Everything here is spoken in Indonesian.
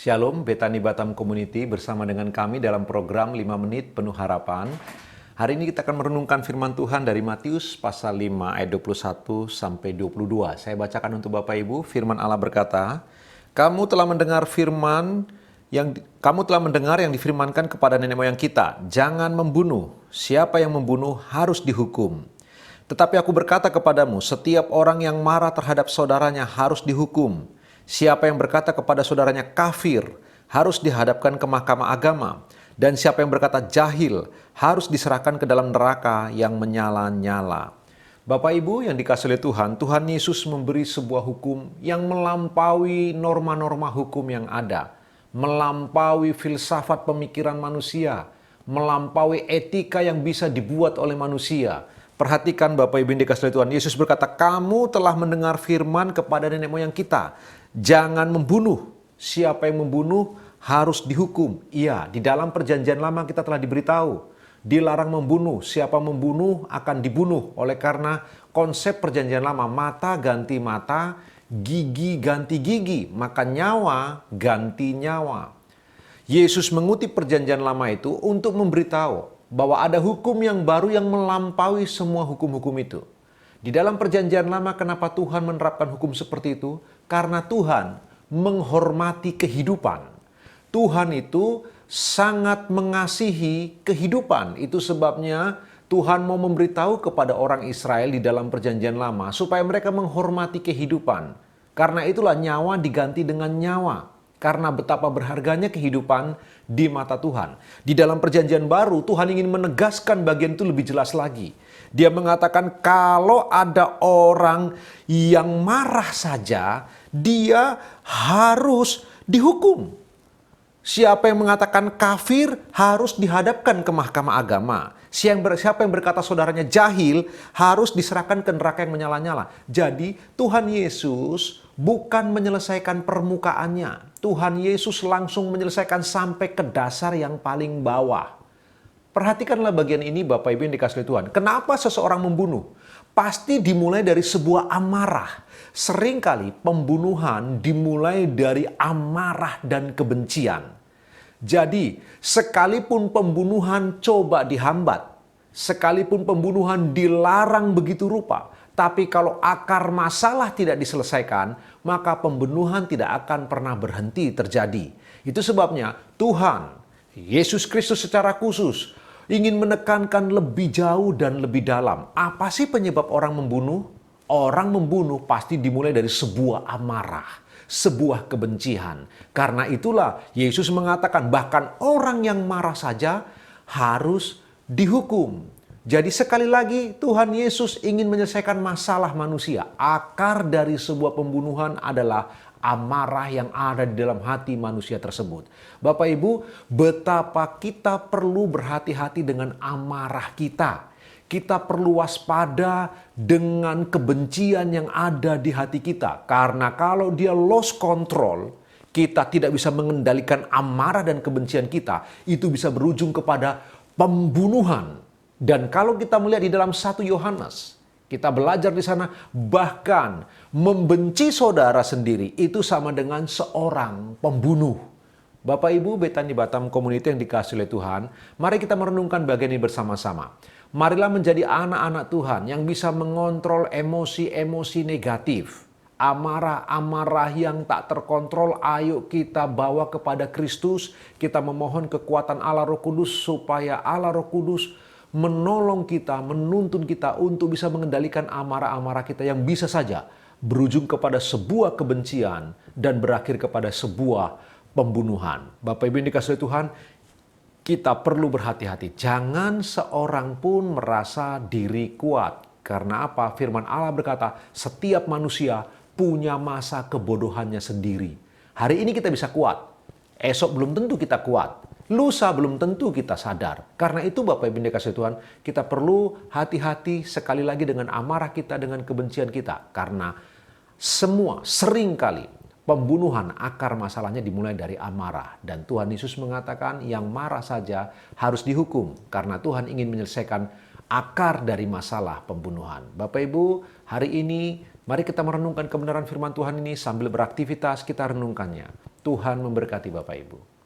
Shalom, Betani Batam Community bersama dengan kami dalam program 5 Menit Penuh Harapan. Hari ini kita akan merenungkan firman Tuhan dari Matius pasal 5 ayat 21 sampai 22. Saya bacakan untuk Bapak Ibu. Firman Allah berkata, kamu telah mendengar yang difirmankan kepada nenek moyang kita, jangan membunuh. Siapa yang membunuh harus dihukum. Tetapi aku berkata kepadamu, setiap orang yang marah terhadap saudaranya harus dihukum. Siapa yang berkata kepada saudaranya kafir harus dihadapkan ke mahkamah agama. Dan siapa yang berkata jahil harus diserahkan ke dalam neraka yang menyala-nyala. Bapak Ibu yang dikasihi oleh Tuhan, Tuhan Yesus memberi sebuah hukum yang melampaui norma-norma hukum yang ada. Melampaui filsafat pemikiran manusia. Melampaui etika yang bisa dibuat oleh manusia. Perhatikan Bapak Ibu yang dikasihi oleh Tuhan, Yesus berkata, kamu telah mendengar firman kepada nenek moyang kita. Jangan membunuh. Siapa yang membunuh harus dihukum. Iya, di dalam perjanjian lama kita telah diberitahu. Dilarang membunuh. Siapa membunuh akan dibunuh. Oleh karena konsep perjanjian lama, mata ganti mata, gigi ganti gigi. Maka nyawa ganti nyawa. Yesus mengutip perjanjian lama itu untuk memberitahu bahwa ada hukum yang baru yang melampaui semua hukum-hukum itu. Di dalam perjanjian lama, kenapa Tuhan menerapkan hukum seperti itu? Karena Tuhan menghormati kehidupan. Tuhan itu sangat mengasihi kehidupan. Itu sebabnya Tuhan mau memberitahu kepada orang Israel di dalam perjanjian lama supaya mereka menghormati kehidupan. Karena itulah nyawa diganti dengan nyawa. Karena betapa berharganya kehidupan di mata Tuhan. Di dalam perjanjian baru, Tuhan ingin menegaskan bagian itu lebih jelas lagi. Dia mengatakan kalau ada orang yang marah saja, dia harus dihukum. Siapa yang mengatakan kafir harus dihadapkan ke mahkamah agama. Siapa yang berkata saudaranya jahil harus diserahkan ke neraka yang menyala-nyala. Jadi Tuhan Yesus bukan menyelesaikan permukaannya. Tuhan Yesus langsung menyelesaikan sampai ke dasar yang paling bawah. Perhatikanlah bagian ini Bapak Ibu yang dikasihi Tuhan. Kenapa seseorang membunuh? Pasti dimulai dari sebuah amarah. Seringkali pembunuhan dimulai dari amarah dan kebencian. Jadi, sekalipun pembunuhan coba dihambat, sekalipun pembunuhan dilarang begitu rupa, tapi kalau akar masalah tidak diselesaikan, maka pembunuhan tidak akan pernah berhenti terjadi. Itu sebabnya Tuhan, Yesus Kristus secara khusus, ingin menekankan lebih jauh dan lebih dalam. Apa sih penyebab orang membunuh? Orang membunuh pasti dimulai dari sebuah amarah, sebuah kebencian. Karena itulah Yesus mengatakan bahkan orang yang marah saja harus dihukum. Jadi sekali lagi Tuhan Yesus ingin menyelesaikan masalah manusia. Akar dari sebuah pembunuhan adalah amarah yang ada di dalam hati manusia tersebut. Bapak Ibu, betapa kita perlu berhati-hati dengan amarah kita. Kita perlu waspada dengan kebencian yang ada di hati kita. Karena kalau dia lost control, kita tidak bisa mengendalikan amarah dan kebencian kita. Itu bisa berujung kepada pembunuhan. Dan kalau kita melihat di dalam 1 Yohanes, kita belajar di sana bahkan membenci saudara sendiri itu sama dengan seorang pembunuh. Bapak Ibu Betani Batam Community yang dikasihi oleh Tuhan, mari kita merenungkan bagian ini bersama-sama. Marilah menjadi anak-anak Tuhan yang bisa mengontrol emosi-emosi negatif. Amarah-amarah yang tak terkontrol, ayo kita bawa kepada Kristus. Kita memohon kekuatan Allah Roh Kudus supaya Allah Roh Kudus menolong kita, menuntun kita untuk bisa mengendalikan amarah-amarah kita yang bisa saja berujung kepada sebuah kebencian dan berakhir kepada sebuah pembunuhan. Bapak Ibu yang dikasihi Tuhan, kita perlu berhati-hati. Jangan seorang pun merasa diri kuat. Karena apa? Firman Allah berkata, setiap manusia punya masa kebodohannya sendiri. Hari ini kita bisa kuat. Esok belum tentu kita kuat. Lusa belum tentu kita sadar. Karena itu Bapak Ibu yang dikasihi Tuhan, kita perlu hati-hati sekali lagi dengan amarah kita, dengan kebencian kita. Karena semua seringkali pembunuhan akar masalahnya dimulai dari amarah. Dan Tuhan Yesus mengatakan yang marah saja harus dihukum. Karena Tuhan ingin menyelesaikan akar dari masalah pembunuhan. Bapak Ibu, hari ini Mari kita merenungkan kebenaran firman Tuhan ini sambil beraktivitas kita renungkannya. Tuhan memberkati Bapak Ibu.